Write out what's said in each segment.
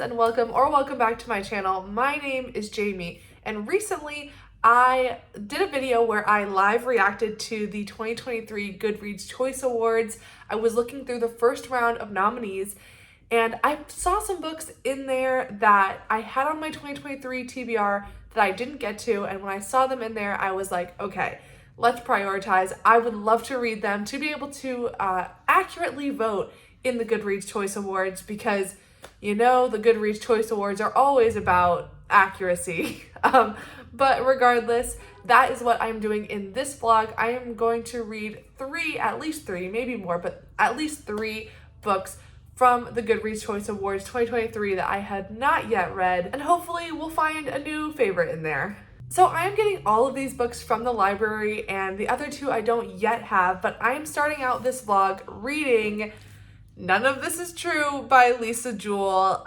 friends, and welcome back to my channel. My name is Jamie, and recently I did a video where I live reacted to the 2023 GoodReads Choice Awards. I was looking through the first round of nominees, and I saw some books in there that I had on my 2023 TBR that I didn't get to, and when I saw them in there, I was like, okay, let's prioritize. I would love to read them to be able to accurately vote in the GoodReads Choice Awards, because you know the GoodReads Choice Awards are always about accuracy. But regardless, that is what I'm doing in this vlog. I am going to read at least three, maybe more, but at least three books from the GoodReads Choice Awards 2023 that I had not yet read, and hopefully we'll find a new favorite in there. So I am getting all of these books from the library, and the other two I don't yet have, but I am starting out this vlog reading None of This Is True by Lisa Jewell.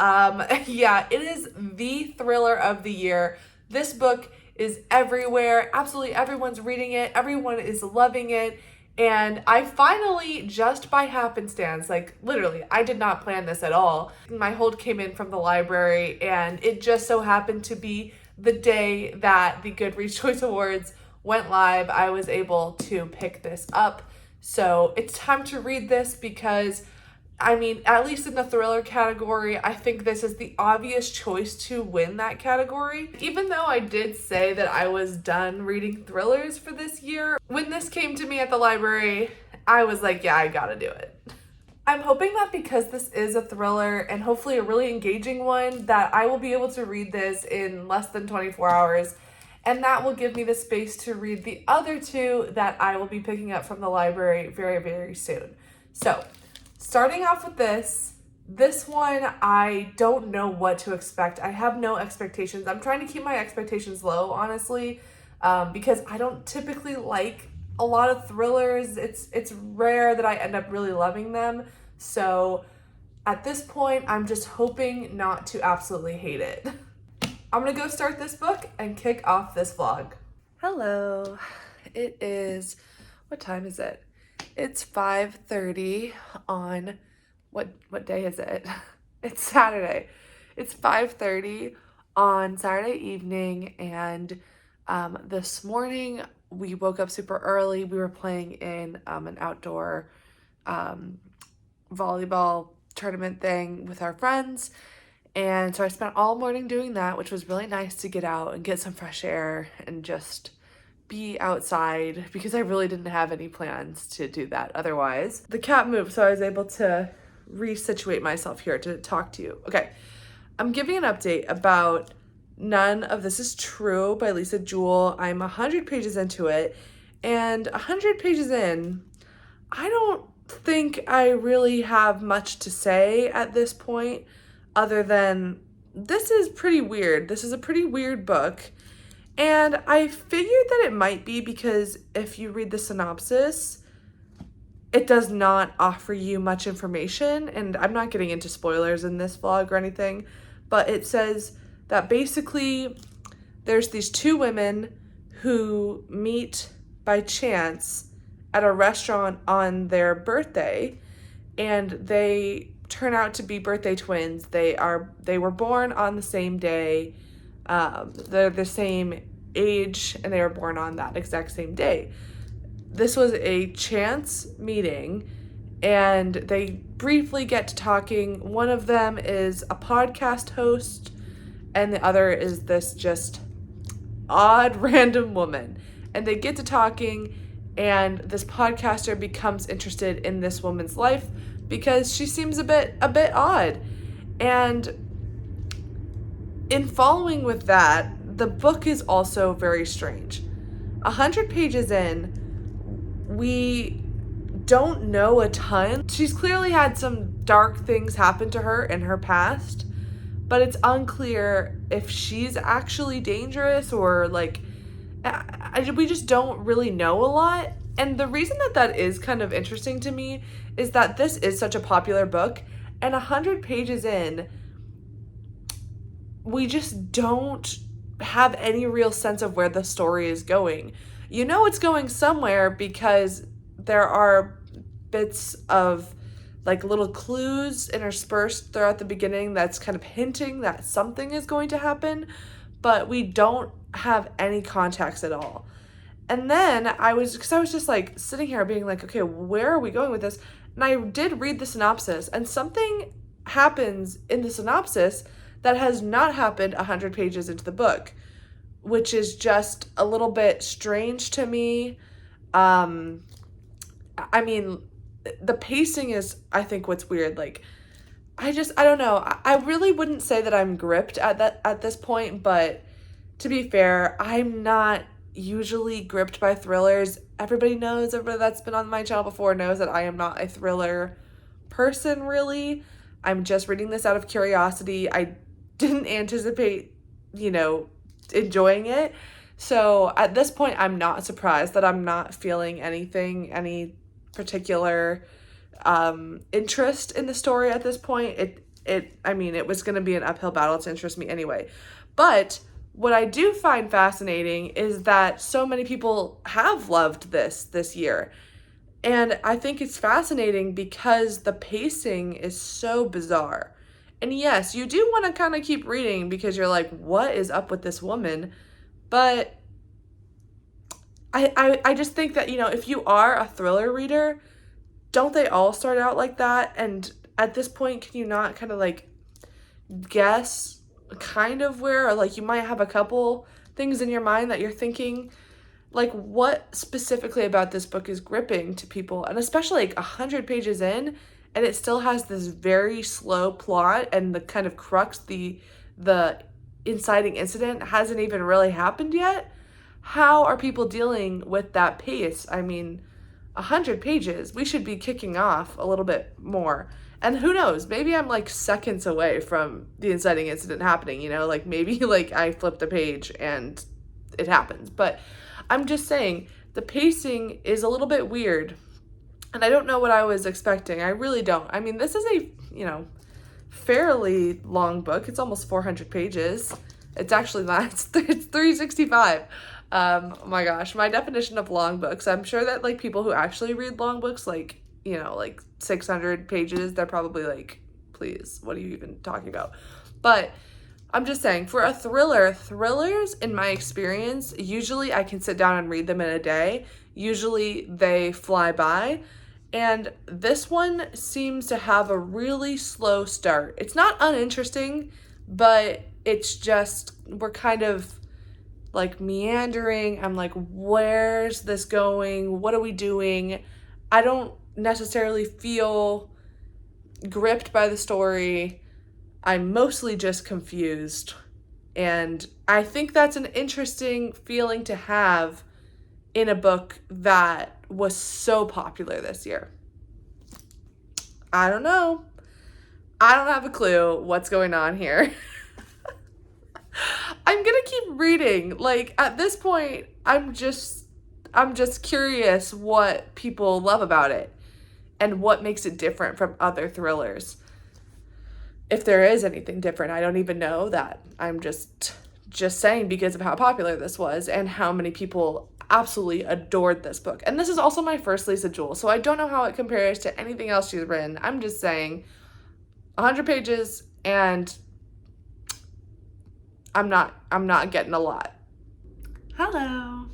Yeah, it is the thriller of the year. This book is everywhere. Absolutely everyone's reading it. Everyone is loving it. And I finally, just by happenstance, like literally, I did not plan this at all. My hold came in from the library, and it just so happened to be the day that the GoodReads Choice Awards went live. I was able to pick this up. So it's time to read this because, I mean, at least in the thriller category, I think this is the obvious choice to win that category. Even though I did say that I was done reading thrillers for this year, when this came to me at the library, I was like, yeah, I gotta do it. I'm hoping that because this is a thriller and hopefully a really engaging one, that I will be able to read this in less than 24 hours. And that will give me the space to read the other two that I will be picking up from the library very, very soon. So, starting off with this one, I don't know what to expect. I have no expectations. I'm trying to keep my expectations low, honestly, because I don't typically like a lot of thrillers. It's rare that I end up really loving them. So at this point, I'm just hoping not to absolutely hate it. I'm gonna go start this book and kick off this vlog. Hello, it is, what time is it? It's 5:30 on, what day is it? It's Saturday. It's 5:30 on Saturday evening, and this morning we woke up super early. We were playing in an outdoor volleyball tournament thing with our friends, and so I spent all morning doing that, which was really nice to get out and get some fresh air and just be outside, because I really didn't have any plans to do that otherwise. The cat moved, so I was able to resituate myself here to talk to you. Okay, I'm giving an update about None of This Is True by Lisa Jewell. I'm 100 pages into it, and 100 pages in, I don't think I really have much to say at this point, other than this is pretty weird. This is a pretty weird book. And I figured that it might be because if you read the synopsis, it does not offer you much information. And I'm not getting into spoilers in this vlog or anything, but it says that basically there's these two women who meet by chance at a restaurant on their birthday, and they turn out to be birthday twins. They were born on the same day. They're the same age, and they were born on that exact same day. This was a chance meeting, and they briefly get to talking. One of them is a podcast host, and the other is this just odd random woman. And they get to talking, and this podcaster becomes interested in this woman's life because she seems a bit odd. And in following with that, the book is also very strange. 100 pages in, we don't know a ton. She's clearly had some dark things happen to her in her past, but it's unclear if she's actually dangerous or like, we just don't really know a lot. And the reason that is kind of interesting to me is that this is such a popular book, and 100 pages in, we just don't have any real sense of where the story is going. You know it's going somewhere because there are bits of like little clues interspersed throughout the beginning that's kind of hinting that something is going to happen, but we don't have any context at all. And then because I was just like sitting here being like, okay, where are we going with this? And I did read the synopsis, and something happens in the synopsis that has not happened 100 pages into the book, which is just a little bit strange to me. I mean, the pacing is, I think, what's weird. Like, I don't know. I really wouldn't say that I'm gripped at this point, but to be fair, I'm not usually gripped by thrillers. Everybody that's been on my channel before knows that I am not a thriller person, really. I'm just reading this out of curiosity. I didn't anticipate, enjoying it. So at this point, I'm not surprised that I'm not feeling any particular interest in the story at this point. It was going to be an uphill battle to interest me anyway. But what I do find fascinating is that so many people have loved this year. And I think it's fascinating because the pacing is so bizarre. And yes, you do want to kind of keep reading because you're like, what is up with this woman? But I just think that, if you are a thriller reader, don't they all start out like that? And at this point, can you not kind of like guess kind of where, or like you might have a couple things in your mind that you're thinking, like, what specifically about this book is gripping to people? And especially like 100 pages in, and it still has this very slow plot, and the kind of crux, the inciting incident hasn't even really happened yet. How are people dealing with that pace? I mean, 100 pages, we should be kicking off a little bit more. And who knows, maybe I'm like seconds away from the inciting incident happening, like maybe like I flipped the page and it happens. But I'm just saying the pacing is a little bit weird, and I don't know what I was expecting. I really don't. I mean, this is a, fairly long book. It's almost 400 pages. It's actually not, it's 365. Oh my gosh, my definition of long books, I'm sure that like people who actually read long books, like, like 600 pages, they're probably like, please, what are you even talking about? But I'm just saying, for a thrillers, in my experience, usually I can sit down and read them in a day. Usually they fly by. And this one seems to have a really slow start. It's not uninteresting, but it's just, we're kind of like meandering. I'm like, where's this going? What are we doing? I don't necessarily feel gripped by the story. I'm mostly just confused. And I think that's an interesting feeling to have in a book that was so popular this year. I don't know. I don't have a clue what's going on here. I'm gonna keep reading. Like, at this point, I'm just curious what people love about it and what makes it different from other thrillers. If there is anything different, I don't even know that. I'm just saying because of how popular this was and how many people absolutely adored this book. And this is also my first Lisa Jewell, so I don't know how it compares to anything else she's written. I'm just saying 100 pages, and I'm not getting a lot. Hello.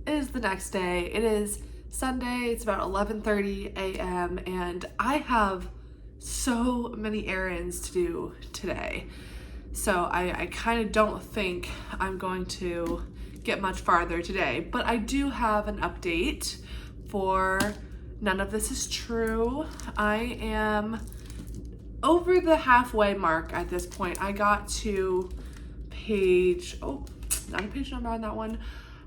It is the next day. It is Sunday. It's about 11:30 a.m. and I have so many errands to do today. So I kind of don't think I'm going to get much farther today, but I do have an update for None of This Is True. I am over the halfway mark at this point. I got to page, not a page number on that one.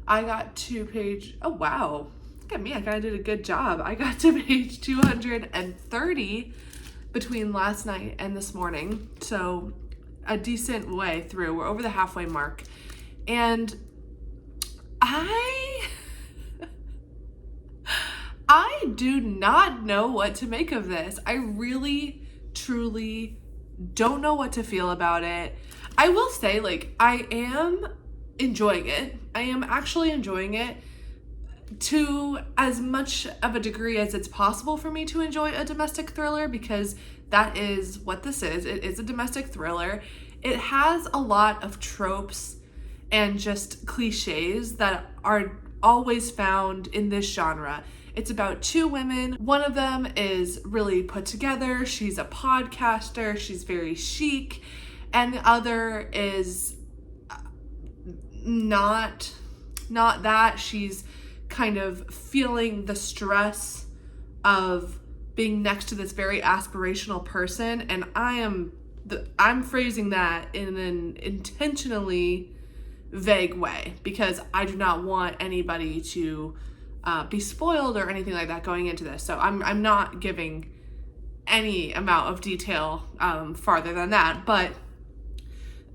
I got to page, oh wow, look at me, I kind of did a good job. I got to page 230 between last night and this morning. So a decent way through. We're over the halfway mark. And I do not know what to make of this. I really, truly don't know what to feel about it. I will say, like, I am enjoying it. I am actually enjoying it. to as much of a degree as it's possible for me to enjoy a domestic thriller, because that is what this is. It is a domestic thriller. It has a lot of tropes and just cliches that are always found in this genre. It's about two women. One of them is really put together. She's a podcaster. She's very chic. And the other is not that. She's kind of feeling the stress of being next to this very aspirational person. And I'm phrasing that in an intentionally vague way, because I do not want anybody to be spoiled or anything like that going into this. So I'm not giving any amount of detail farther than that. But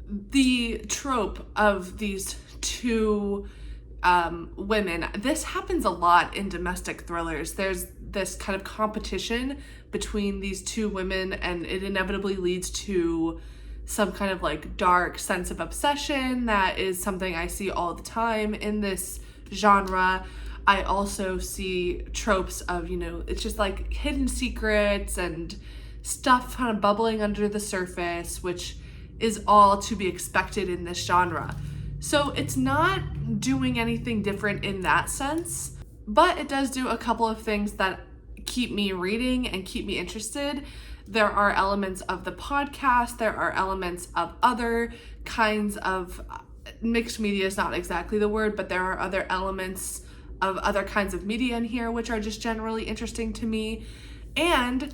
the trope of these two women, this happens a lot in domestic thrillers. There's this kind of competition between these two women, and it inevitably leads to some kind of like dark sense of obsession. That is something I see all the time in this genre. I also see tropes of, it's just like hidden secrets and stuff kind of bubbling under the surface, which is all to be expected in this genre. So it's not doing anything different in that sense, but it does do a couple of things that keep me reading and keep me interested. There are elements of the podcast, there are elements of other kinds of mixed media is not exactly the word, but there are other elements of other kinds of media in here, which are just generally interesting to me. And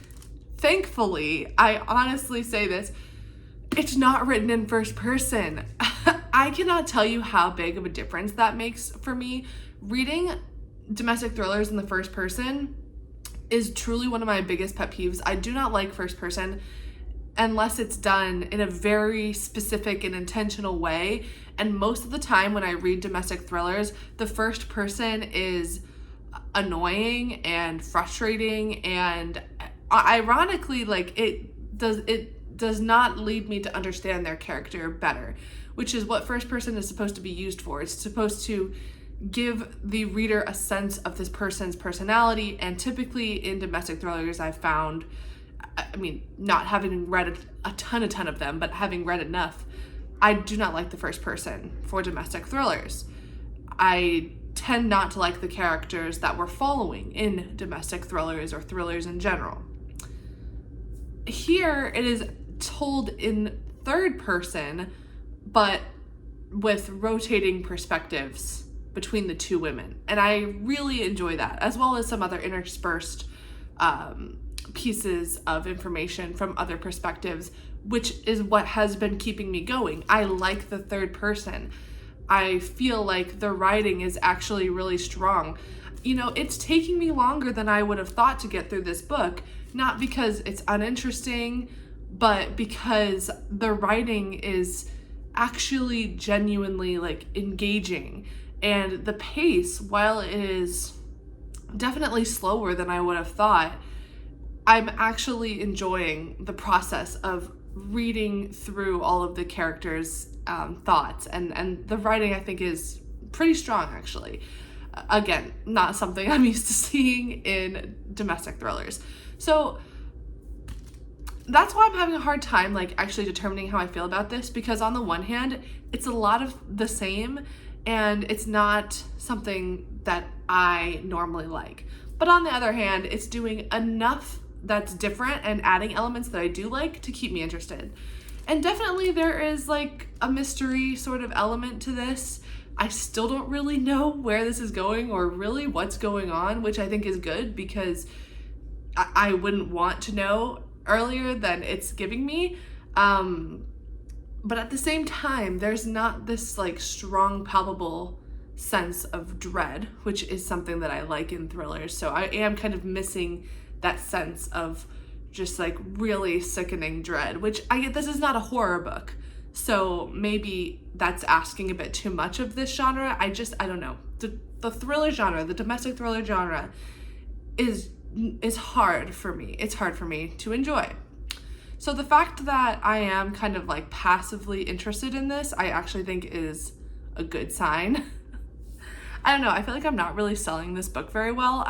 thankfully, I honestly say this, it's not written in first person. I cannot tell you how big of a difference that makes for me. Reading domestic thrillers in the first person is truly one of my biggest pet peeves. I do not like first person unless it's done in a very specific and intentional way. And most of the time when I read domestic thrillers, the first person is annoying and frustrating, and ironically, like it does not lead me to understand their character better, which is what first person is supposed to be used for. It's supposed to give the reader a sense of this person's personality. And typically in domestic thrillers, I've found, not having read a ton of them, but having read enough, I do not like the first person for domestic thrillers. I tend not to like the characters that we're following in domestic thrillers or thrillers in general. Here it is told in third person, but with rotating perspectives between the two women. And I really enjoy that, as well as some other interspersed pieces of information from other perspectives, which is what has been keeping me going. I like the third person. I feel like the writing is actually really strong. It's taking me longer than I would have thought to get through this book, not because it's uninteresting, but because the writing is actually genuinely like engaging. And the pace, while it is definitely slower than I would have thought, I'm actually enjoying the process of reading through all of the characters' thoughts. And the writing, I think, is pretty strong, actually. Again, not something I'm used to seeing in domestic thrillers. So that's why I'm having a hard time actually determining how I feel about this, because on the one hand, it's a lot of the same and it's not something that I normally like. But on the other hand, it's doing enough that's different and adding elements that I do like to keep me interested. And definitely there is a mystery sort of element to this. I still don't really know where this is going or really what's going on, which I think is good, because I wouldn't want to know earlier than it's giving me. But at the same time, there's not this strong, palpable sense of dread, which is something that I like in thrillers. So I am kind of missing that sense of just really sickening dread, which I get. This is not a horror book, so maybe that's asking a bit too much of this genre. I don't know. The thriller genre, the domestic thriller genre is hard for me. It's hard for me to enjoy. So the fact that I am kind of passively interested in this, I actually think is a good sign. I don't know, I feel like I'm not really selling this book very well.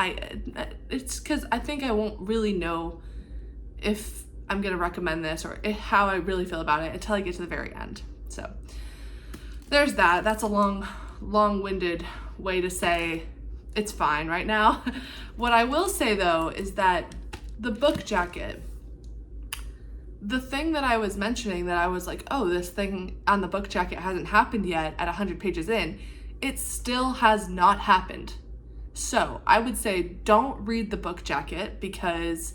It's because I think I won't really know if I'm gonna recommend this or how I really feel about it until I get to the very end. So there's that. That's a long-winded way to say it's fine right now. What I will say though is that the book jacket, the thing that I was mentioning that I was like, oh, this thing on the book jacket hasn't happened yet at 100 pages in, it still has not happened. So I would say don't read the book jacket, because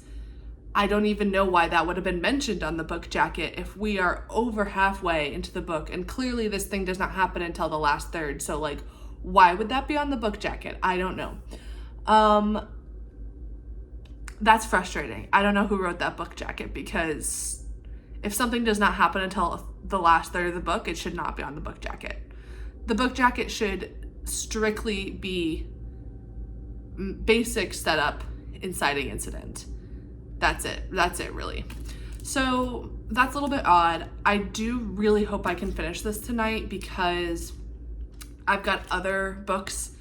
I don't even know why that would have been mentioned on the book jacket if we are over halfway into the book and clearly this thing does not happen until the last third. So like, why would that be on the book jacket? I don't know. That's frustrating. I don't know who wrote that book jacket, because if something does not happen until the last third of the book, it should not be on the book jacket. The book jacket should strictly be basic setup, inciting incident. That's it really. So that's a little bit odd. I do really hope I can finish this tonight, because I've got other books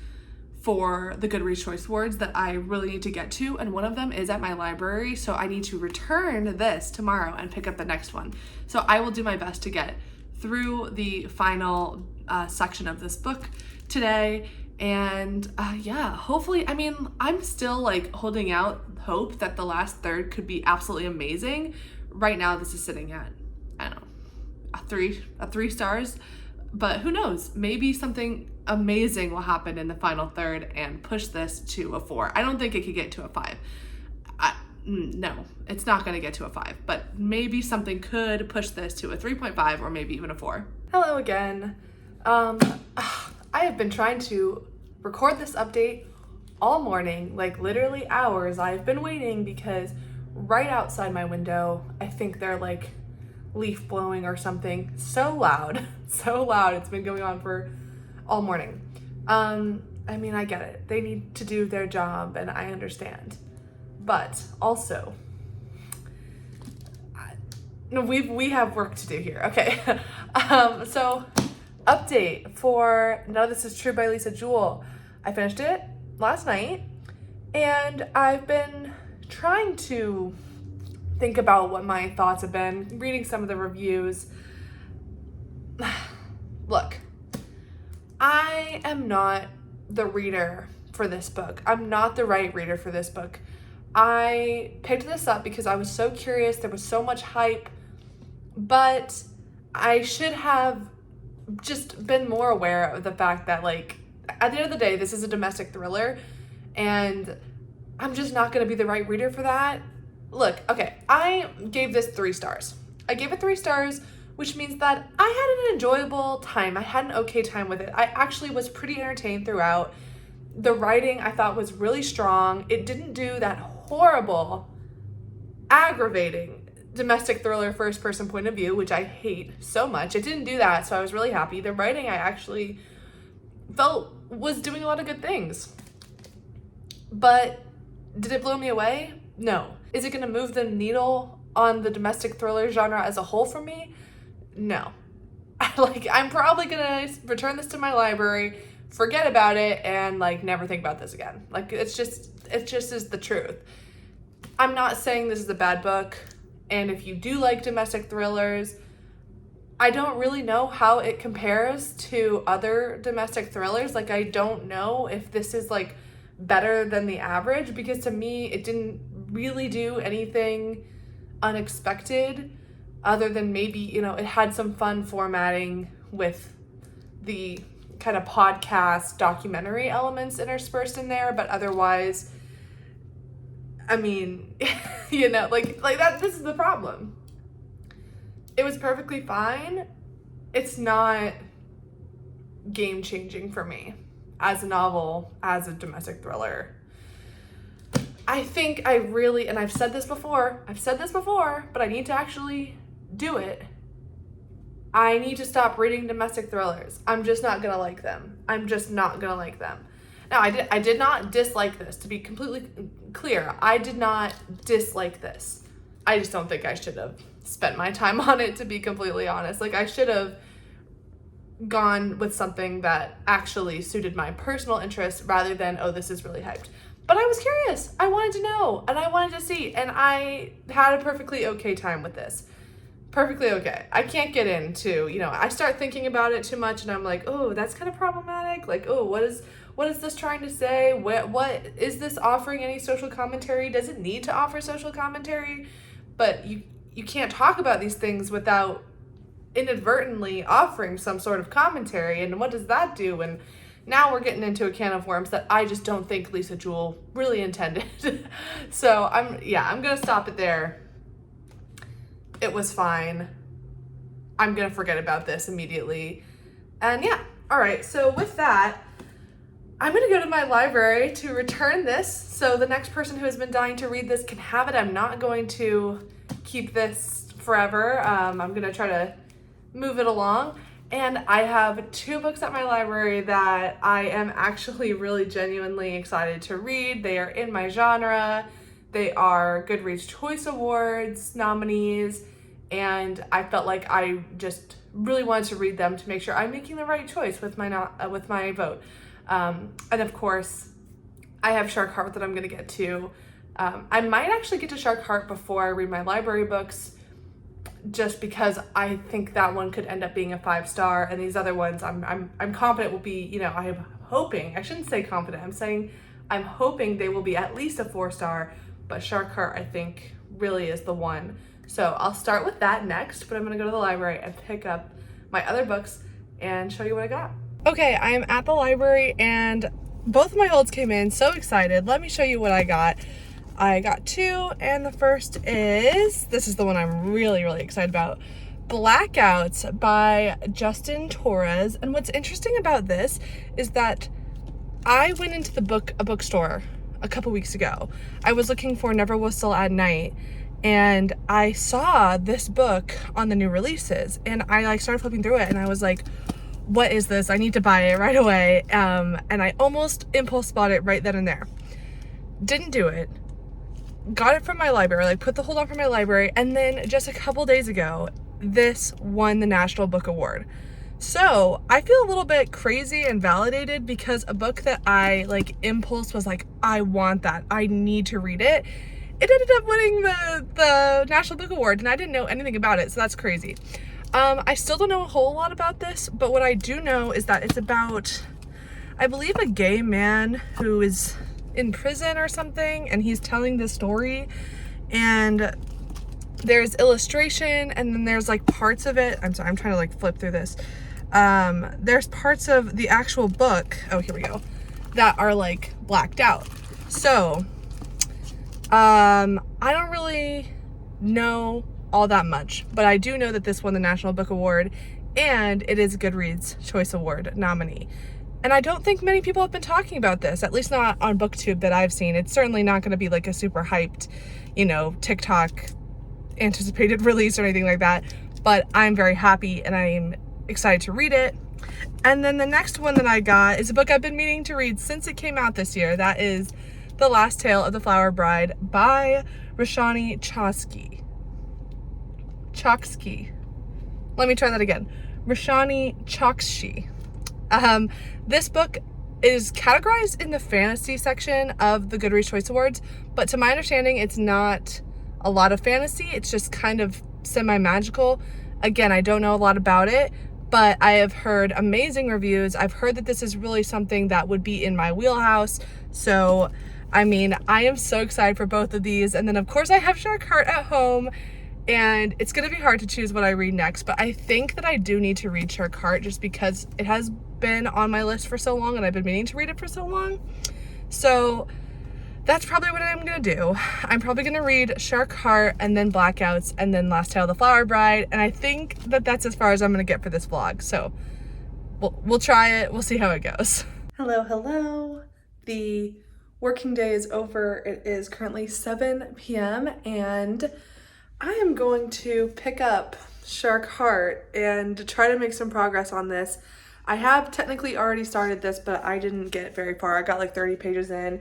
for the GoodReads Choice Awards that I really need to get to, and one of them is at my library, so I need to return this tomorrow and pick up the next one. So I will do my best to get through the final section of this book today, and yeah, hopefully, I mean, I'm still like holding out hope that the last third could be absolutely amazing. Right now this is sitting at, I don't know, a three stars, but who knows, maybe something amazing will happen in the final third and push this to a 4. I don't think it could get to a 5. No, it's not going to get to a 5, but maybe something could push this to a 3.5 or maybe even a 4. Hello again. I have been trying to record this update all morning, like literally hours. I've been waiting because right outside my window, I think they're like leaf blowing or something. So loud, so loud. It's been going on for all morning. I mean, I get it. They need to do their job and I understand. But also, we have work to do here. Okay. So update for None of This Is True by Lisa Jewell. I finished it last night and I've been trying to think about what my thoughts have been, reading some of the reviews. Look, I am not the reader for this book. I'm not the right reader for this book. I picked this up because I was so curious. There was so much hype, but I should have just been more aware of the fact that, like, at the end of the day, this is a domestic thriller and I'm just not going to be the right reader for that. Look, okay, I gave this 3 stars. I gave it 3 stars, which means that I had an enjoyable time. I had an okay time with it. I actually was pretty entertained throughout. The writing I thought was really strong. It didn't do that horrible, aggravating domestic thriller first person point of view, which I hate so much. It didn't do that, so I was really happy. The writing I actually felt was doing a lot of good things. But did it blow me away? No. Is it going to move the needle on the domestic thriller genre as a whole for me? No. Like, I'm probably going to return this to my library, forget about it, and like never think about this again. Like, it just is the truth. I'm not saying this is a bad book, and if you do like domestic thrillers, I don't really know how it compares to other domestic thrillers. Like, I don't know if this is like better than the average, because to me it didn't really do anything unexpected other than maybe, you know, it had some fun formatting with the kind of podcast documentary elements interspersed in there, but otherwise, I mean, you know, like that, this is the problem. It was perfectly fine. It's not game changing for me as a novel, as a domestic thriller. I think I really, and I've said this before, but I need to actually do it. I need to stop reading domestic thrillers. I'm just not gonna like them. Now, I did not dislike this, to be completely clear. I did not dislike this. I just don't think I should have spent my time on it, to be completely honest. Like, I should have gone with something that actually suited my personal interests rather than, oh, this is really hyped. But I was curious. I wanted to know and I wanted to see, and I had a perfectly okay time with this. Perfectly okay. I can't get into, I start thinking about it too much and I'm like, oh, that's kind of problematic. Like, oh, what is this trying to say? What is this offering any social commentary? Does it need to offer social commentary? But you can't talk about these things without inadvertently offering some sort of commentary, and what does that do? And now we're getting into a can of worms that I just don't think Lisa Jewell really intended. So I'm gonna stop it there. It was fine. I'm gonna forget about this immediately. And yeah, all right, so with that, I'm gonna go to my library to return this so the next person who has been dying to read this can have it. I'm not going to keep this forever. I'm gonna try to move it along. And I have 2 books at my library that I am actually really genuinely excited to read. They are in my genre. They are GoodReads Choice Awards nominees, and I felt like I just really wanted to read them to make sure I'm making the right choice with my vote. And of course, I have Shark Heart that I'm gonna get to. I might actually get to Shark Heart before I read my library books, just because I think that one could end up being a 5-star, and these other ones I'm confident will be, I'm hoping, I shouldn't say confident, I'm saying I'm hoping they will be at least a 4-star, but Shark Heart I think really is the one. So I'll start with that next, but I'm gonna go to the library and pick up my other books and show you what I got. Okay, I am at the library and both of my holds came in, so excited. Let me show you what I got. I got 2, and the first is, this is the one I'm really, really excited about, Blackouts by Justin Torres. And what's interesting about this is that I went into a bookstore a couple weeks ago. I was looking for Never Whistle at Night, and I saw this book on the new releases, and I started flipping through it, and I was like, what is this? I need to buy it right away. And I almost impulse bought it right then and there. Didn't do it. Got it from my library, put the hold on from my library, and then just a couple days ago, this won the National Book Award. So I feel a little bit crazy and validated because a book that I impulse was like, I want that, I need to read it. It ended up winning the National Book Award, and I didn't know anything about it, so that's crazy. I still don't know a whole lot about this, but what I do know is that it's about, I believe, a gay man who is in prison or something, and he's telling this story, and there's illustration, and then there's parts of it, I'm sorry, I'm trying to flip through this, there's parts of the actual book, oh here we go, that are blacked out. So I don't really know all that much, but I do know that this won the National Book Award, and it is a GoodReads Choice Award nominee. And I don't think many people have been talking about this, at least not on BookTube that I've seen. It's certainly not going to be a super hyped, TikTok anticipated release or anything like that. But I'm very happy and I'm excited to read it. And then the next one that I got is a book I've been meaning to read since it came out this year. That is The Last Tale of the Flower Bride by Roshani Chokshi. Let me try that again. Roshani Chokshi. This book is categorized in the fantasy section of the GoodReads Choice Awards, but to my understanding, it's not a lot of fantasy. It's just kind of semi-magical. Again, I don't know a lot about it, but I have heard amazing reviews. I've heard that this is really something that would be in my wheelhouse. So, I mean, I am so excited for both of these. And then of course I have Shark Heart at home, and it's gonna be hard to choose what I read next, but I think that I do need to read Shark Heart just because it has been on my list for so long and I've been meaning to read it for so long. So that's probably what I'm gonna do. I'm probably gonna read Shark Heart and then Blackouts and then Last Tale of the Flower Bride, and I think that that's as far as I'm gonna get for this vlog. So we'll try it, we'll see how it goes. Hello. The working day is over. It is currently 7 p.m. and I am going to pick up Shark Heart and try to make some progress on this. I have technically already started this, but I didn't get very far. I got 30 pages in.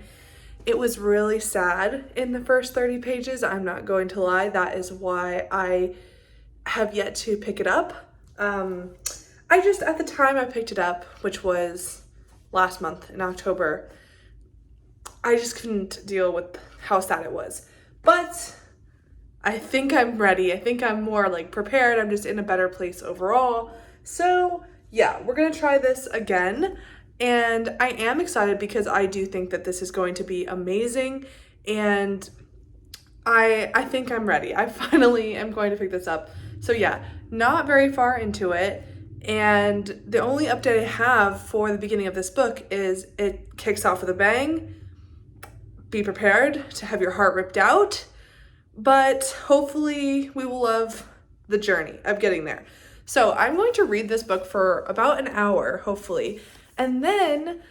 It was really sad in the first 30 pages. I'm not going to lie. That is why I have yet to pick it up. at the time I picked it up, which was last month in October, I just couldn't deal with how sad it was. But I think I'm ready. I think I'm more like prepared. I'm just in a better place overall. So yeah, we're gonna try this again. And I am excited because I do think that this is going to be amazing. And I think I'm ready. I finally am going to pick this up. So yeah, not very far into it. And the only update I have for the beginning of this book is it kicks off with a bang. Be prepared to have your heart ripped out, but hopefully we will love the journey of getting there. So I'm going to read this book for about an hour, hopefully. And then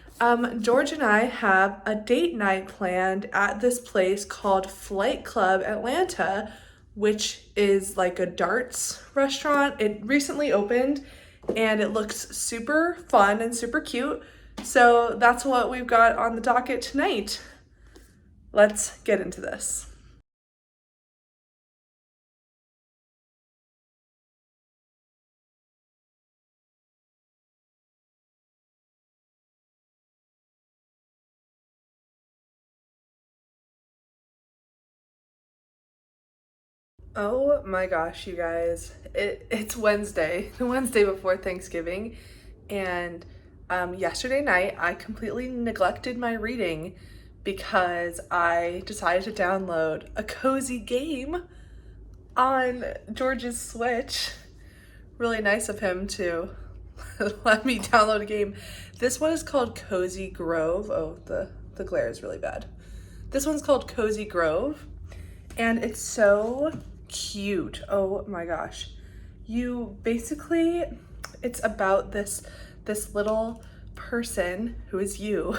George and I have a date night planned at this place called Flight Club Atlanta, which is like a darts restaurant. It recently opened and it looks super fun and super cute. So that's what we've got on the docket tonight. Let's get into this. Oh my gosh, you guys. It's Wednesday, the Wednesday before Thanksgiving, and yesterday night I completely neglected my reading because I decided to download a cozy game on George's Switch. Really nice of him to let me download a game. This one is called Cozy Grove. Oh, the glare is really bad. This one's called Cozy Grove, and it's so cute. Oh my gosh. You basically, it's about this little person who is you,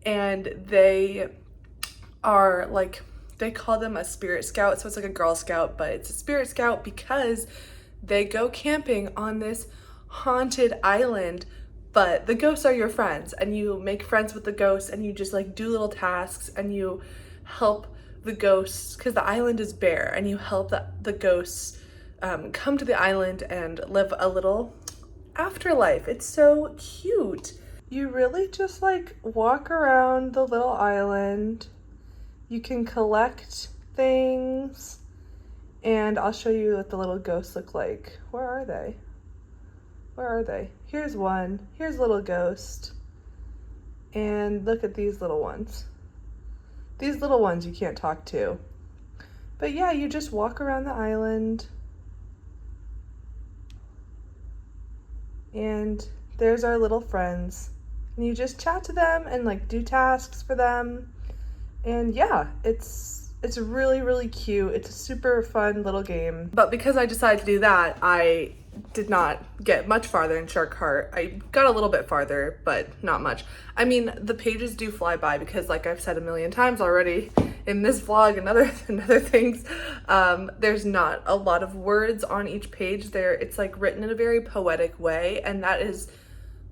and they are like, they call them a spirit scout, so it's like a Girl Scout, but it's a spirit scout because they go camping on this haunted island, but the ghosts are your friends, and you make friends with the ghosts, and you just like do little tasks, and you help the ghosts, because the island is bare, and you help the ghosts come to the island and live a little afterlife. It's so cute. You really just like walk around the little island. You can collect things, and I'll show you what the little ghosts look like. Where are they? Where are they? Here's one. Here's a little ghost. And look at these little ones. These little ones you can't talk to. But yeah, you just walk around the island. And there's our little friends. And you just chat to them and like do tasks for them. And yeah, it's really, really cute. It's a super fun little game. But because I decided to do that, I did not get much farther in Shark Heart. I got a little bit farther, but not much. I mean, the pages do fly by because, like I've said a million times already in this vlog and other things, there's not a lot of words on each page there. It's like written in a very poetic way, and that is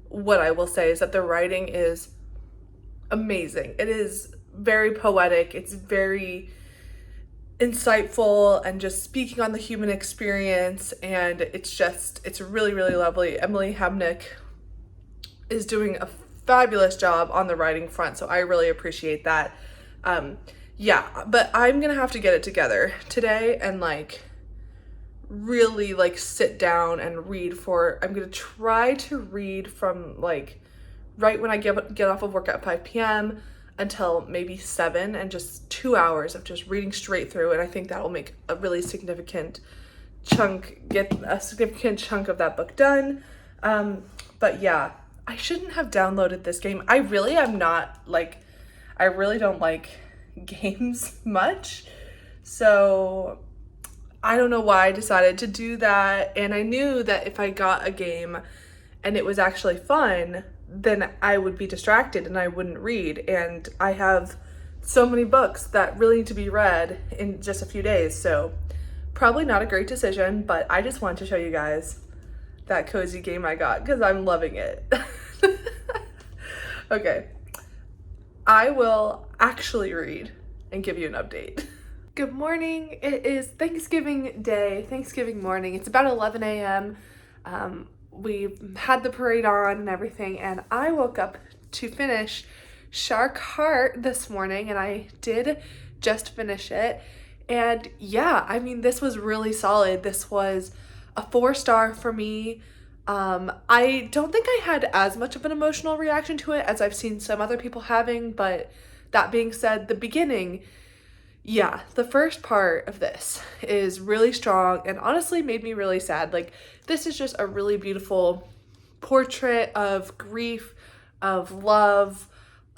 what I will say, is that the writing is amazing. It is very poetic. It's very insightful and just speaking on the human experience, and it's really, really lovely. Emily Hamnick is doing a fabulous job on the writing front, so I really appreciate that. Yeah, but I'm gonna have to get it together today and like really like sit down and read I'm gonna try to read from like right when I get off of work at 5 p.m. until maybe 7, and just 2 hours of just reading straight through, and I think that will make a really significant chunk, get a significant chunk of that book done. But yeah, I shouldn't have downloaded this game. I really am not like, I really don't like games much, so I don't know why I decided to do that. And I knew that if I got a game and it was actually fun, then I would be distracted and I wouldn't read. And I have so many books that really need to be read in just a few days. So probably not a great decision, but I just wanted to show you guys that cozy game I got because I'm loving it. Okay, I will actually read and give you an update. Good morning. It is Thanksgiving Day, Thanksgiving morning. It's about 11 a.m. we had the parade on and everything, and I woke up to finish Shark Heart this morning, and I did just finish it. And yeah, I mean, this was really solid. This was a 4-star for me. I don't think I had as much of an emotional reaction to it as I've seen some other people having, but that being said, the beginning, yeah, the first part of this is really strong and honestly made me really sad. Like, this is just a really beautiful portrait of grief, of love,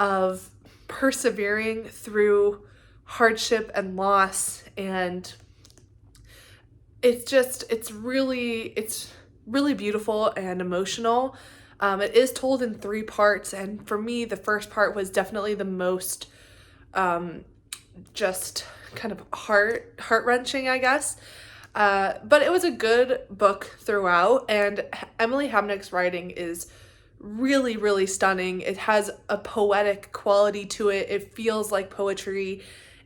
of persevering through hardship and loss, and it's really beautiful and emotional. It is told in 3 parts, and for me, the first part was definitely the most just kind of heart-wrenching, I guess. But it was a good book throughout, and Emily Hamnick's writing is really, really stunning. It has a poetic quality to it. It feels like poetry,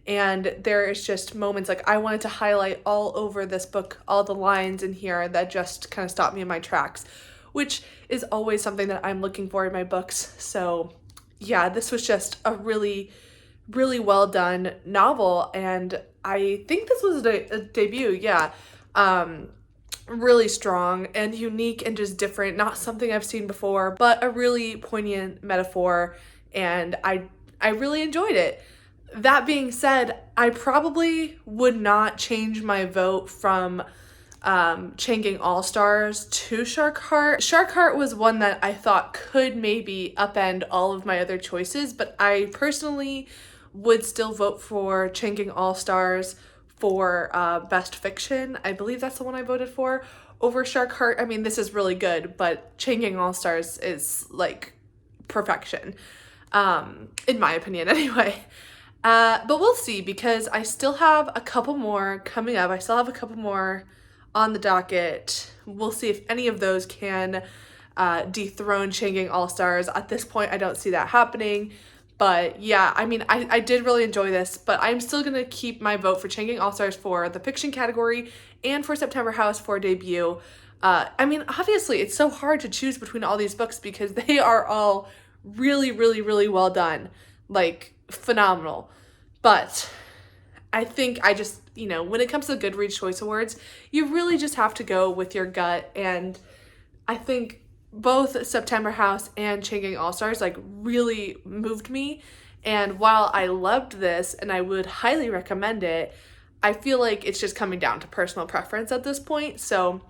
and there is just moments, like, I wanted to highlight all over this book all the lines in here that just kind of stopped me in my tracks, which is always something that I'm looking for in my books. So yeah, this was just a really, really well done novel, and I think this was a debut. Yeah. Really strong and unique and just different, not something I've seen before, but a really poignant metaphor, and I really enjoyed it. That being said, I probably would not change my vote from Changing All-Stars to Shark Heart. Shark Heart was one that I thought could maybe upend all of my other choices, but I personally would still vote for Changing All-Stars for Best Fiction. I believe that's the one I voted for over Shark Heart. I mean, this is really good, but Changing All-Stars is like perfection, in my opinion anyway. But we'll see, because I still have a couple more coming up. I still have a couple more on the docket. We'll see if any of those can dethrone Changing All-Stars. At this point, I don't see that happening. But yeah, I mean, I did really enjoy this, but I'm still going to keep my vote for Changing All-Stars for the fiction category and for September House for debut. I mean, obviously, it's so hard to choose between all these books because they are all really, really, really well done. Like, phenomenal. But I think I just, when it comes to the GoodReads Choice Awards, you really just have to go with your gut, and I think both September House and Changing All-Stars like really moved me. And while I loved this and I would highly recommend it, I feel like it's just coming down to personal preference at this point. So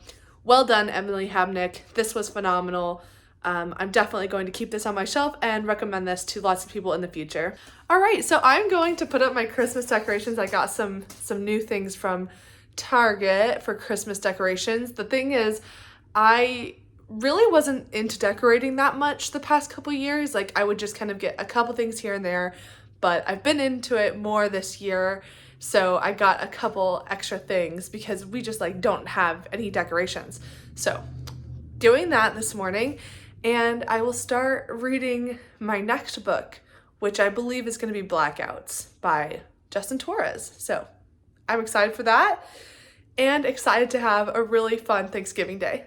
well done, Emily Hamnick. This was phenomenal. I'm definitely going to keep this on my shelf and recommend this to lots of people in the future. All right, so I'm going to put up my Christmas decorations. I got some new things from Target for Christmas decorations. The thing is, I really wasn't into decorating that much the past couple years. Like, I would just kind of get a couple things here and there, but I've been into it more this year. So I got a couple extra things because we just like don't have any decorations. So doing that this morning, and I will start reading my next book, which I believe is going to be Blackouts by Justin Torres. So I'm excited for that and excited to have a really fun Thanksgiving day.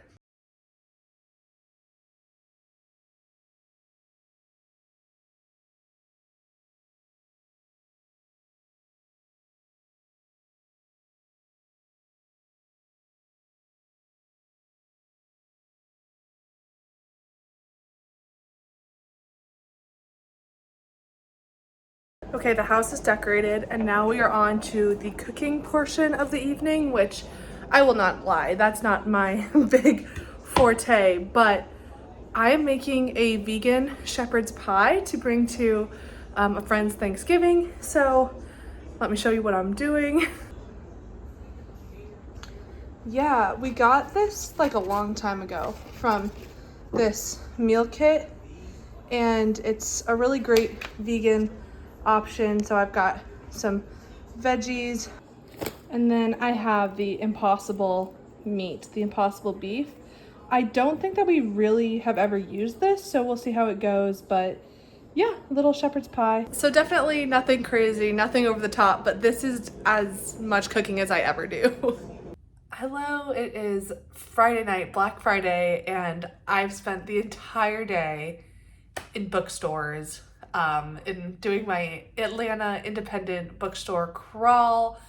Okay, the house is decorated, and now we are on to the cooking portion of the evening, which I will not lie, that's not my big forte, but I am making a vegan shepherd's pie to bring to a friend's Thanksgiving. So let me show you what I'm doing. Yeah, we got this like a long time ago from this meal kit, and it's a really great vegan option. So I've got some veggies, and then I have the Impossible meat, the Impossible beef. I don't think that we really have ever used this, so we'll see how it goes, but yeah, little shepherd's pie. So definitely nothing crazy, nothing over the top, but this is as much cooking as I ever do. Hello, it is Friday night, Black Friday, and I've spent the entire day in bookstores, in doing my Atlanta independent bookstore crawl.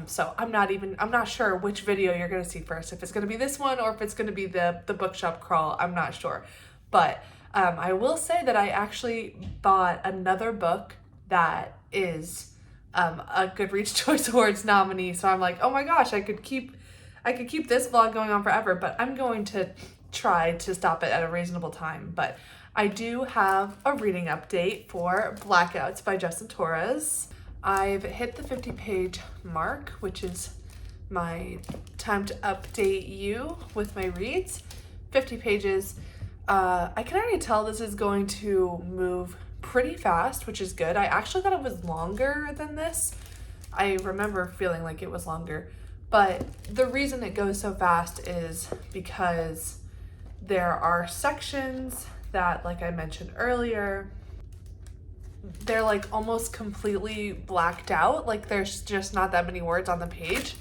So I'm not sure which video you're gonna see first, if it's gonna be this one or if it's gonna be the bookshop crawl, I'm not sure. But I will say that I actually bought another book that is a GoodReads Choice Awards nominee. So I'm like, oh my gosh, I could keep this vlog going on forever, but I'm going to try to stop it at a reasonable time. But I do have a reading update for Blackouts by Justin Torres. I've hit the 50-page mark, which is my time to update you with my reads. 50 pages. I can already tell this is going to move pretty fast, which is good. I actually thought it was longer than this. I remember feeling like it was longer, but the reason it goes so fast is because there are sections that, like I mentioned earlier, they're like almost completely blacked out. Like there's just not that many words on the page.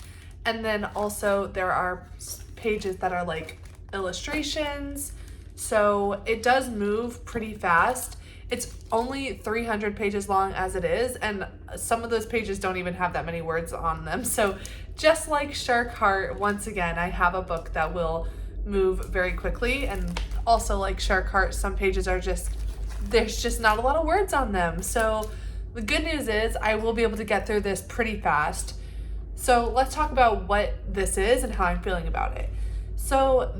And then also there are pages that are like illustrations. So it does move pretty fast. It's only 300 pages long as it is, and some of those pages don't even have that many words on them. So just like Shark Heart, once again, I have a book that will move very quickly, and also like Shark Heart, some pages are there's just not a lot of words on them. So the good news is I will be able to get through this pretty fast. So let's talk about what this is and how I'm feeling about it. So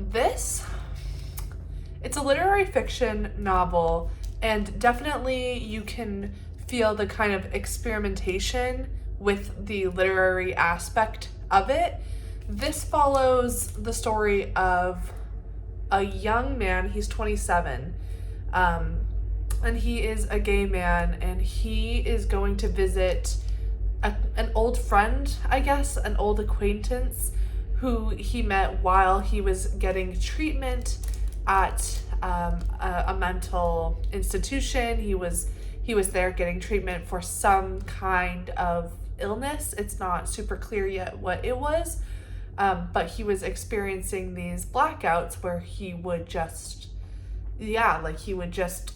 it's a literary fiction novel, and definitely you can feel the kind of experimentation with the literary aspect of it. This follows the story of a young man, he's 27, and he is a gay man, and he is going to visit an old friend, I guess, an old acquaintance who he met while he was getting treatment at a mental institution. He was there getting treatment for some kind of illness. It's not super clear yet what it was, but he was experiencing these blackouts where he would just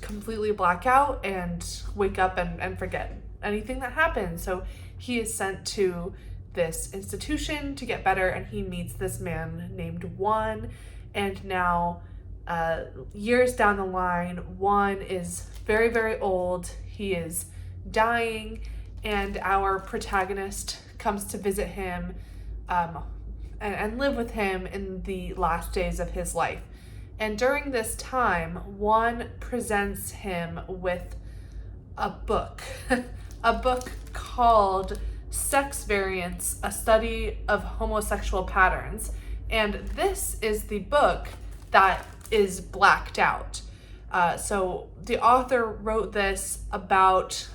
completely black out and wake up and forget anything that happened. So he is sent to this institution to get better, and he meets this man named Juan, and now years down the line, Juan is very, very old. He is dying, and our protagonist comes to visit him and live with him in the last days of his life. And during this time, Juan presents him with a book, a book called Sex Variants, A Study of Homosexual Patterns. And this is the book that is blacked out. So the author wrote this about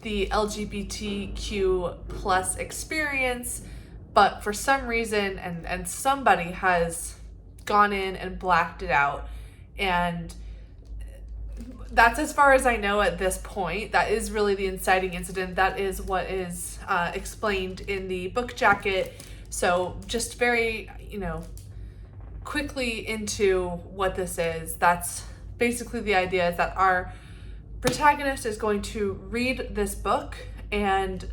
the LGBTQ plus experience, but for some reason, and somebody has gone in and blacked it out. And that's as far as I know at this point. That is really the inciting incident. That is what is explained in the book jacket. So just very, quickly into what this is. That's basically the idea, is that our protagonist is going to read this book, and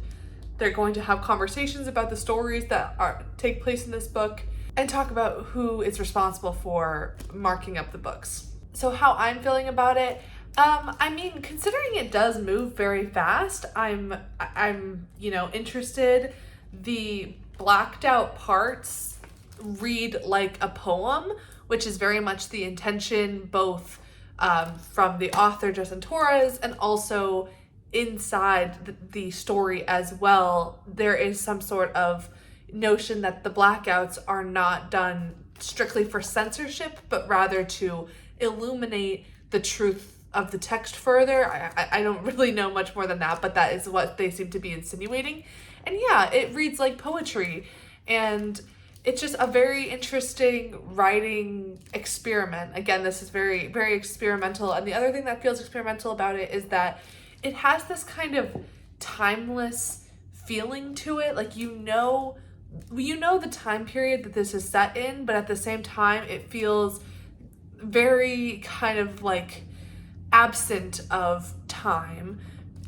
they're going to have conversations about the stories that take place in this book and talk about who is responsible for marking up the books. So how I'm feeling about it, considering it does move very fast, I'm interested. The blacked out parts read like a poem, which is very much the intention, both from the author Justin Torres and also inside the story as well. There is some sort of notion that the blackouts are not done strictly for censorship, but rather to illuminate the truth of the text further. I don't really know much more than that, but that is what they seem to be insinuating. And yeah, it reads like poetry, and it's just a very interesting writing experiment. Again, this is very, very experimental. And the other thing that feels experimental about it is that it has this kind of timeless feeling to it. Like, you know the time period that this is set in, but at the same time, it feels very kind of like absent of time.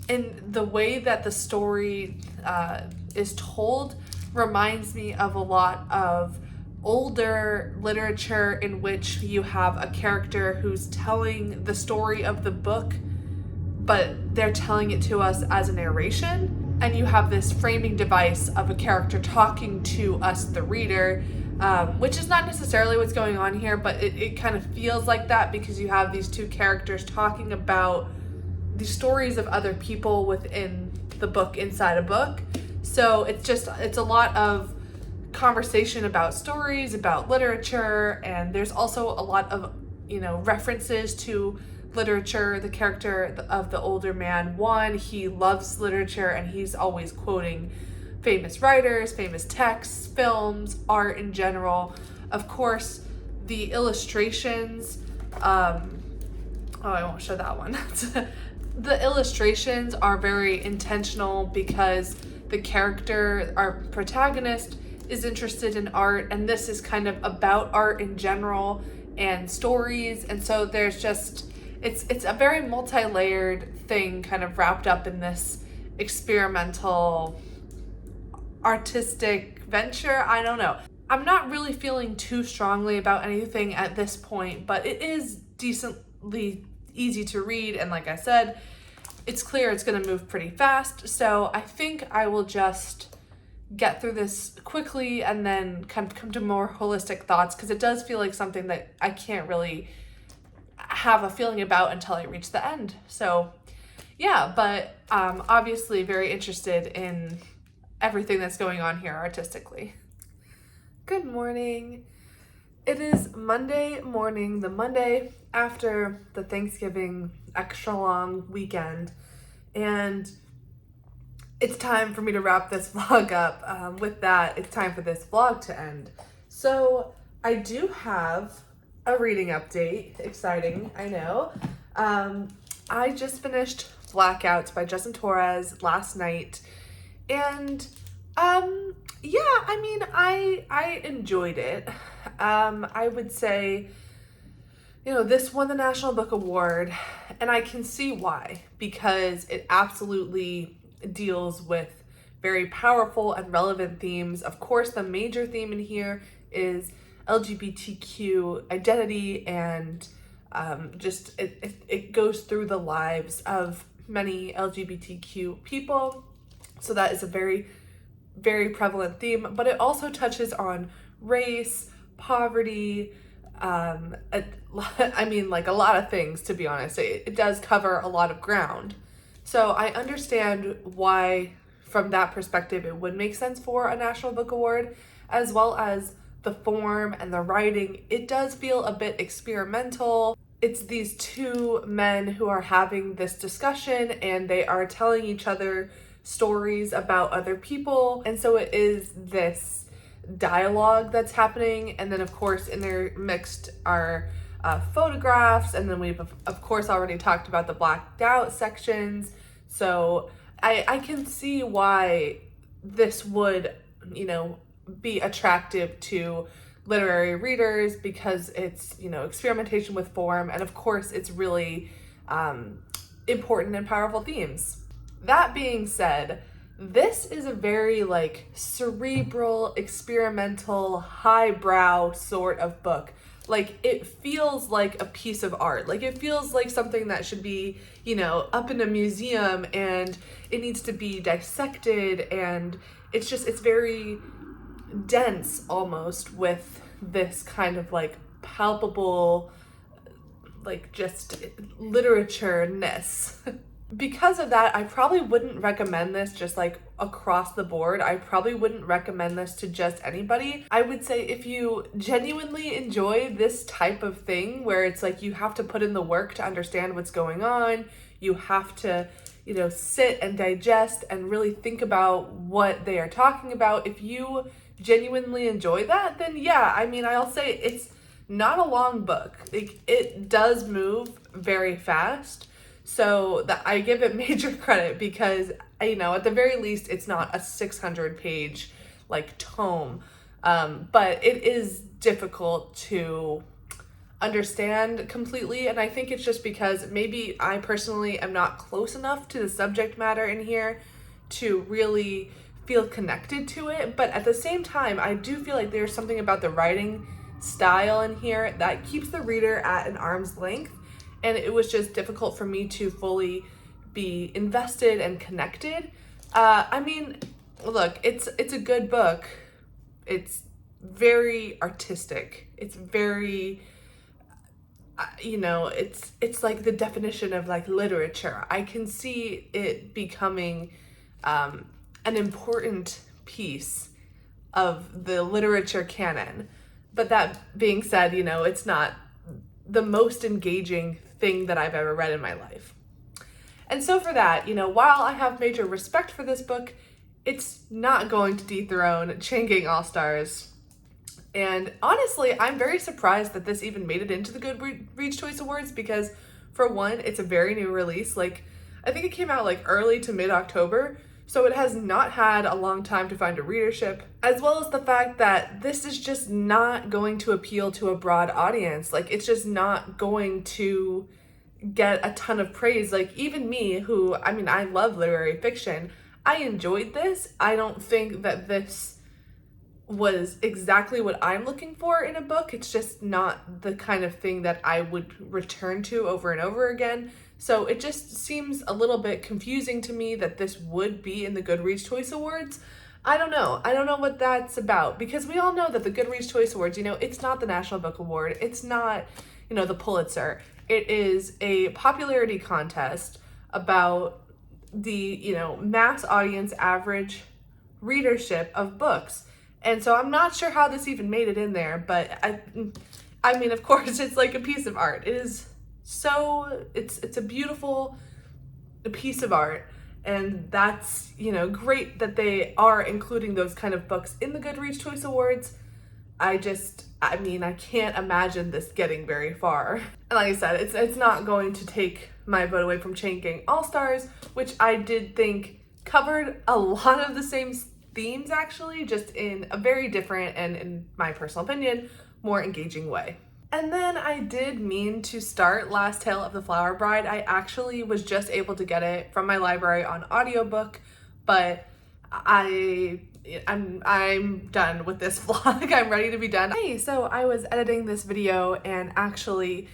And the way that the story is told reminds me of a lot of older literature in which you have a character who's telling the story of the book, but they're telling it to us as a narration. And you have this framing device of a character talking to us, the reader, which is not necessarily what's going on here, but it kind of feels like that because you have these two characters talking about the stories of other people within the book, inside a book. So it's a lot of conversation about stories, about literature, and there's also a lot of, references to literature. The character of the older man, Juan, he loves literature and he's always quoting famous writers, famous texts, films, art in general. Of course, the illustrations, I won't show that one. The illustrations are very intentional because the character, our protagonist, is interested in art, and this is kind of about art in general and stories, and so there's just, it's a very multi-layered thing kind of wrapped up in this experimental artistic venture. I don't know. I'm not really feeling too strongly about anything at this point, but it is decently easy to read, and like I said, it's clear it's going to move pretty fast, so I think I will just get through this quickly and then kind of come to more holistic thoughts, because it does feel like something that I can't really have a feeling about until I reach the end. So yeah, but obviously very interested in everything that's going on here artistically. Good morning. It is Monday morning, the Monday after the Thanksgiving extra long weekend, and it's time for me to wrap this vlog up. With that, it's time for this vlog to end. So I do have a reading update. Exciting, I know. I just finished Blackouts by Justin Torres last night, and yeah, I mean, I enjoyed it. I would say, this won the National Book Award, and I can see why, because it absolutely deals with very powerful and relevant themes. Of course, the major theme in here is LGBTQ identity, and just it goes through the lives of many LGBTQ people. So that is a very, very prevalent theme, but it also touches on race, poverty, I mean, like a lot of things, to be honest. It does cover a lot of ground. So I understand why, from that perspective, it would make sense for a National Book Award, as well as the form and the writing. It does feel a bit experimental. It's these two men who are having this discussion, and they are telling each other stories about other people. And so it is this dialogue that's happening. And then, of course, intermixed are photographs, and then we've of course already talked about the blacked out sections. So I can see why this would, be attractive to literary readers, because it's, experimentation with form, and of course it's really important and powerful themes. That being said, this is a very cerebral, experimental, highbrow sort of book. It feels like a piece of art. It feels like something that should be, up in a museum, and it needs to be dissected, and it's very dense almost, with this kind of palpable, just literature-ness. Because of that, I probably wouldn't recommend this just across the board. I probably wouldn't recommend this to just anybody. I would say if you genuinely enjoy this type of thing, where it's you have to put in the work to understand what's going on, you have to, sit and digest and really think about what they are talking about. If you genuinely enjoy that, then yeah, I mean, I'll say it's not a long book. It does move very fast. So I give it major credit, because, at the very least, it's not a 600-page, like tome, but it is difficult to understand completely, and I think it's just because maybe I personally am not close enough to the subject matter in here to really feel connected to it. But at the same time, I do feel like there's something about the writing style in here that keeps the reader at an arm's length, and it was just difficult for me to fully be invested and connected. I mean, look, it's a good book. It's very artistic. It's very, it's like the definition of like literature. I can see it becoming an important piece of the literature canon. But that being said, it's not the most engaging thing that I've ever read in my life. And so for that, while I have major respect for this book, it's not going to dethrone Chain Gang All-Stars. And honestly, I'm very surprised that this even made it into the GoodReads Choice Awards because, for one, it's a very new release. Like, I think it came out like early to mid-October, so it has not had a long time to find a readership, as well as the fact that this is just not going to appeal to a broad audience. Like, it's just not going to get a ton of praise. Like, even me, who, I love literary fiction, I enjoyed this. I don't think that this was exactly what I'm looking for in a book. It's just not the kind of thing that I would return to over and over again. So it just seems a little bit confusing to me that this would be in the GoodReads Choice Awards. I don't know what that's about, because we all know that the GoodReads Choice Awards, it's not the National Book Award. It's not, the Pulitzer. It is a popularity contest about the, mass audience average readership of books. And so I'm not sure how this even made it in there, but I mean, of course, it's like a piece of art. It is it's a beautiful piece of art, and that's, great that they are including those kind of books in the GoodReads Choice Awards. I can't imagine this getting very far. And like I said, it's not going to take my vote away from Chain Gang All-Stars, which I did think covered a lot of the same themes, actually, just in a very different and, in my personal opinion, more engaging way. And then I did mean to start Last Tale of the Flower Bride. I actually was just able to get it from my library on audiobook, but I'm done with this vlog. I'm ready to be done. Hey, so I was editing this video, and actually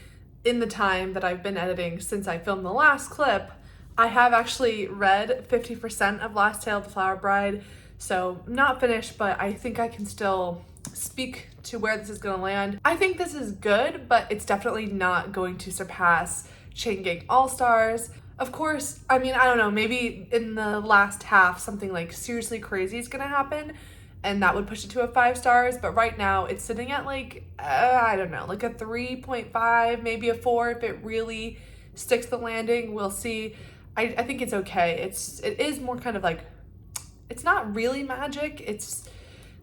in the time that I've been editing since I filmed the last clip, I have actually read 50% of Last Tale of the Flower Bride. So not finished, but I think I can still speak to where this is gonna land. I think this is good, but it's definitely not going to surpass Chain Gang All-Stars. Of course, I don't know, maybe in the last half something like seriously crazy is gonna happen, and that would push it to a 5 stars, but right now it's sitting at like, I don't know, like a 3.5, maybe a 4 if it really sticks the landing. We'll see. I think it's okay. It is more kind of like, it's not really magic, it's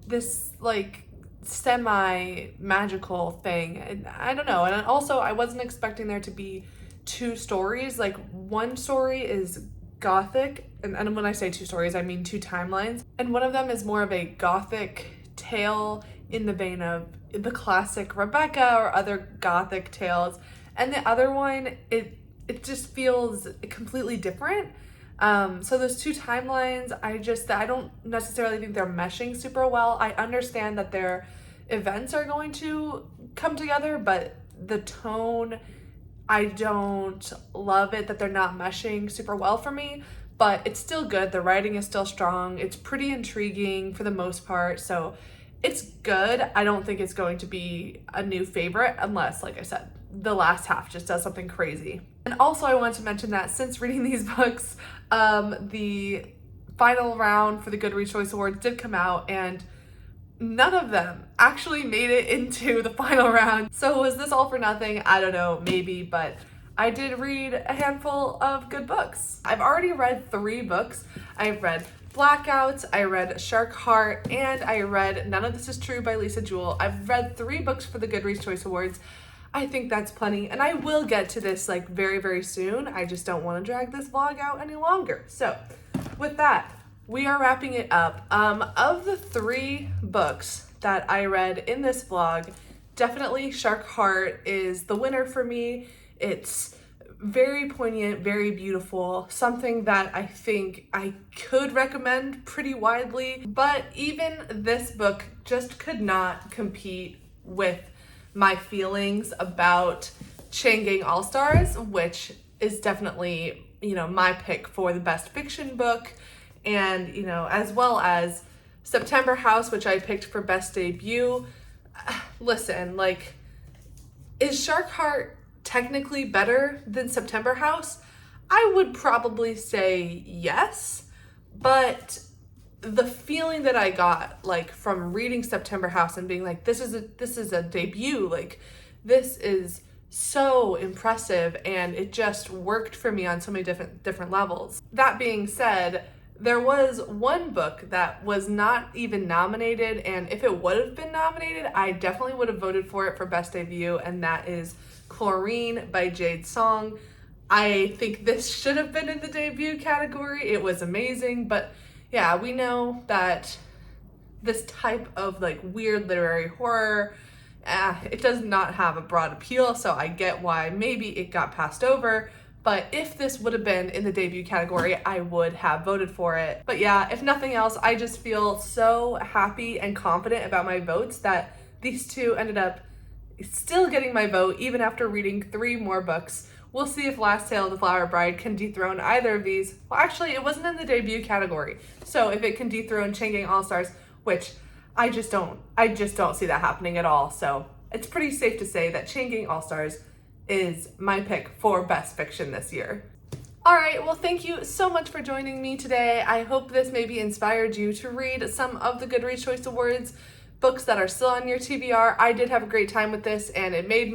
this like semi-magical thing, and I don't know. And also, I wasn't expecting there to be 2 stories. Like, one story is gothic, and when I say 2 stories, I mean 2 timelines, and one of them is more of a gothic tale in the vein of the classic Rebecca or other gothic tales, and the other one, it just feels completely different. So those 2 timelines, I don't necessarily think they're meshing super well. I understand that their events are going to come together, but the tone, I don't love it that they're not meshing super well for me, but it's still good. The writing is still strong. It's pretty intriguing for the most part, so it's good. I don't think it's going to be a new favorite unless, like I said, the last half just does something crazy. And also, I wanted to mention that since reading these books, the final round for the GoodReads Choice Awards did come out, and none of them actually made it into the final round. So was this all for nothing? I don't know, maybe, but I did read a handful of good books. I've already read 3 books. I've read Blackouts, I read Shark Heart, and I read None of This Is True by Lisa Jewell. I've read 3 books for the GoodReads Choice Awards. I think that's plenty, and I will get to this like very, very soon. I just don't want to drag this vlog out any longer. So with that, we are wrapping it up. Of the 3 books that I read in this vlog, definitely Shark Heart is the winner for me. It's very poignant, very beautiful, something that I think I could recommend pretty widely, but even this book just could not compete with my feelings about Chain Gang All-Stars, which is definitely, my pick for the best fiction book, and, as well as September House, which I picked for best debut. Listen, is Shark Heart technically better than September House? I would probably say yes, but the feeling that I got from reading September House and being like, this is a debut, this is so impressive, and it just worked for me on so many different levels. That being said, there was one book that was not even nominated, and if it would have been nominated, I definitely would have voted for it for best debut, and that is Chlorine by Jade Song. I think this should have been in the debut category. It was amazing, but yeah, we know that this type of weird literary horror, it does not have a broad appeal, so I get why maybe it got passed over. But if this would have been in the debut category, I would have voted for it. But yeah, if nothing else, I just feel so happy and confident about my votes that these 2 ended up still getting my vote even after reading 3 more books. We'll see if Last Tale of the Flower Bride can dethrone either of these. Well, actually, it wasn't in the debut category. So if it can dethrone Chain Gang All-Stars, which I just don't see that happening at all. So it's pretty safe to say that Chain Gang All-Stars is my pick for best fiction this year. All right, well, thank you so much for joining me today. I hope this maybe inspired you to read some of the GoodReads Choice Awards books that are still on your TBR. I did have a great time with this, and it made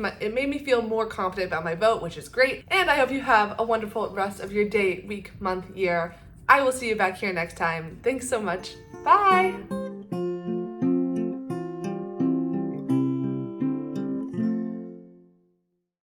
me feel more confident about my vote, which is great. And I hope you have a wonderful rest of your day, week, month, year. I will see you back here next time. Thanks so much. Bye.